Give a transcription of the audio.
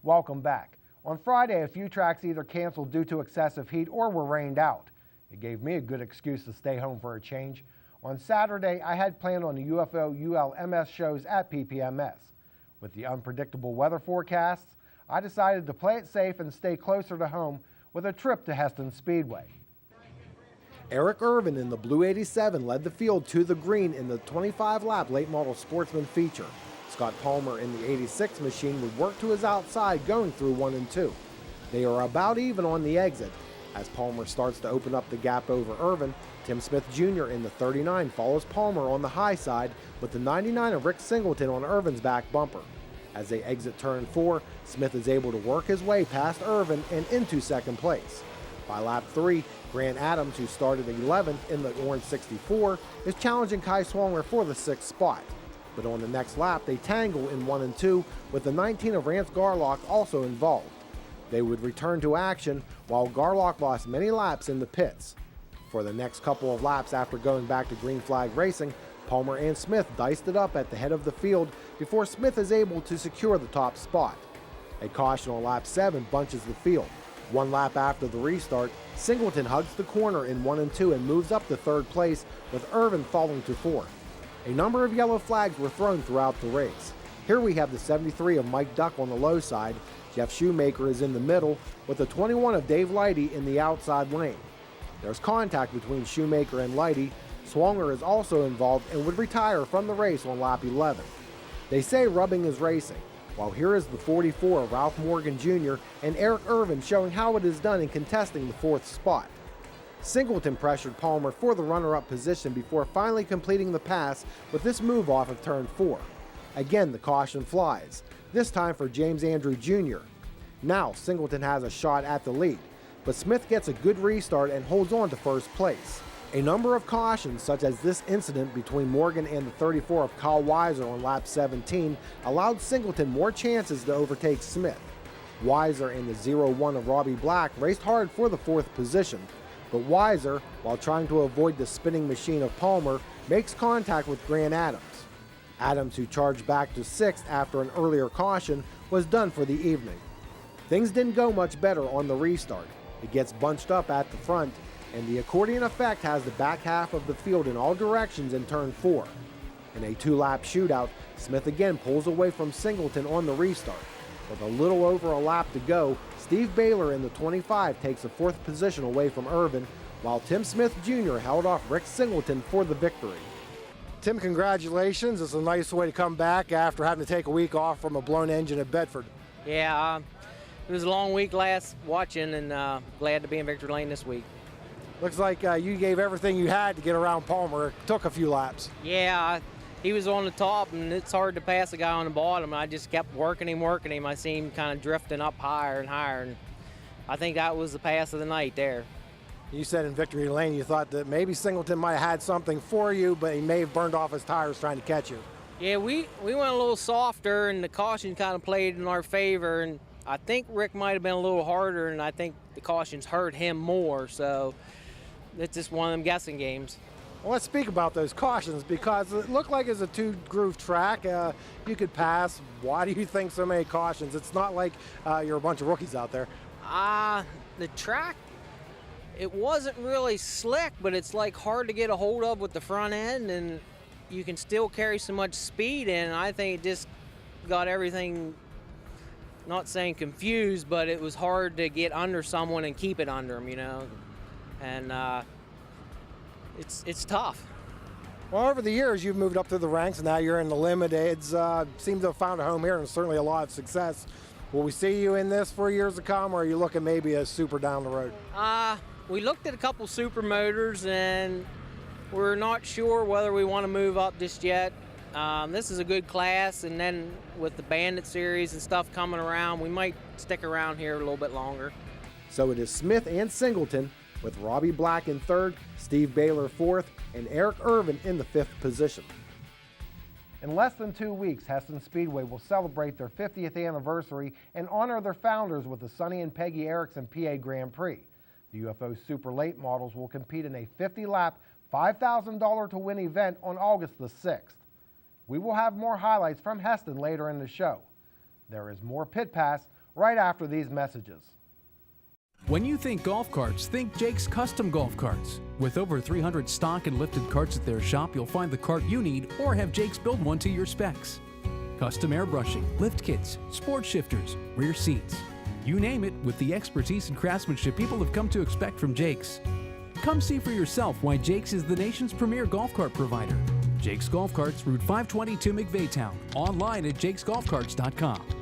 Welcome back. On Friday, a few tracks either canceled due to excessive heat or were rained out. It gave me a good excuse to stay home for a change. On Saturday, I had planned on the UFO ULMS shows at PPMS. With the unpredictable weather forecasts, I decided to play it safe and stay closer to home with a trip to Heston Speedway. Eric Irvin in the Blue 87 led the field to the green in the 25-lap late model sportsman feature. Scott Palmer in the 86 machine would work to his outside going through 1 and 2. They are about even on the exit. As Palmer starts to open up the gap over Irvin, Tim Smith Jr. in the 39 follows Palmer on the high side with the 99 of Rick Singleton on Irvin's back bumper. As they exit turn 4, Smith is able to work his way past Irvin and into second place. By lap 3, Grant Adams, who started 11th in the orange 64, is challenging Kai Swanger for the 6th spot. But on the next lap, they tangle in 1 and 2, with the 19 of Rance Garlock also involved. They would return to action while Garlock lost many laps in the pits. For the next couple of laps after going back to green flag racing, Palmer and Smith diced it up at the head of the field before Smith is able to secure the top spot. A caution on lap 7 bunches the field. 1 lap after the restart, Singleton hugs the corner in 1 and 2 and moves up to 3rd place, with Irvin falling to 4th. A number of yellow flags were thrown throughout the race. Here we have the 73 of Mike Duck on the low side. Jeff Shoemaker is in the middle, with the 21 of Dave Leidy in the outside lane. There's contact between Shoemaker and Leidy. Swanger is also involved and would retire from the race on lap 11. They say rubbing is racing. While here is the 44 of Ralph Morgan Jr. and Eric Irvin showing how it is done in contesting the 4th spot. Singleton pressured Palmer for the runner-up position before finally completing the pass with this move off of turn 4. Again, the caution flies, this time for James Andrew Jr. Now Singleton has a shot at the lead, but Smith gets a good restart and holds on to 1st place. A number of cautions, such as this incident between Morgan and the 34 of Kyle Weiser on lap 17, allowed Singleton more chances to overtake Smith. Weiser and the 0-1 of Robbie Black raced hard for the 4th position, but Weiser, while trying to avoid the spinning machine of Palmer, makes contact with Grant Adams. Adams, who charged back to 6th after an earlier caution, was done for the evening. Things didn't go much better on the restart. It gets bunched up at the front, and the accordion effect has the back half of the field in all directions in turn 4. In a 2-lap shootout, Smith again pulls away from Singleton on the restart. With a little over a lap to go, Steve Baylor in the 25 takes a 4th position away from Irvin, while Tim Smith Jr. held off Rick Singleton for the victory. Tim, congratulations. It's a nice way to come back after having to take a week off from a blown engine at Bedford. Yeah, it was a long week last watching, and glad to be in victory lane this week. Looks like you gave everything you had to get around Palmer. It took a few laps. Yeah, he was on the top, and it's hard to pass a guy on the bottom. I just kept working him. I seen him kind of drifting up higher and higher, and I think that was the pass of the night there. You said in victory lane you thought that maybe Singleton might have had something for you, but he may have burned off his tires trying to catch you. Yeah, we went a little softer, and the caution kind of played in our favor, and I think Rick might have been a little harder, and I think the cautions hurt him more, so it's just one of them guessing games. Well, let's speak about those cautions, because it looked like it's a 2-groove track. You could pass. Why do you think so many cautions? It's not like you're a bunch of rookies out there. The track, it wasn't really slick, but it's like hard to get a hold of with the front end, and you can still carry so much speed in. I think it just got everything, not saying confused, but it was hard to get under someone and keep it under them, you know. And it's tough. Well, over the years, you've moved up through the ranks, and now you're in the limiteds. Seem to have found a home here, and certainly a lot of success. Will we see you in this for years to come, or are you looking maybe a super down the road? We looked at a couple super motors, and we're not sure whether we want to move up just yet. This is a good class, and then with the Bandit series and stuff coming around, we might stick around here a little bit longer. So it is Smith and Singleton, with Robbie Black in 3rd, Steve Baylor 4th, and Eric Irvin in the 5th position. In less than 2 weeks, Heston Speedway will celebrate their 50th anniversary and honor their founders with the Sonny and Peggy Erickson PA Grand Prix. The UFO Super Late models will compete in a 50-lap, $5,000 to win event on August the 6th. We will have more highlights from Heston later in the show. There is more Pit Pass right after these messages. When you think golf carts, think Jake's Custom Golf Carts. With over 300 stock and lifted carts at their shop, you'll find the cart you need or have Jake's build one to your specs. Custom airbrushing, lift kits, sport shifters, rear seats. You name it, with the expertise and craftsmanship people have come to expect from Jake's. Come see for yourself why Jake's is the nation's premier golf cart provider. Jake's Golf Carts, Route 522 McVeigh Town. Online at jakesgolfcarts.com.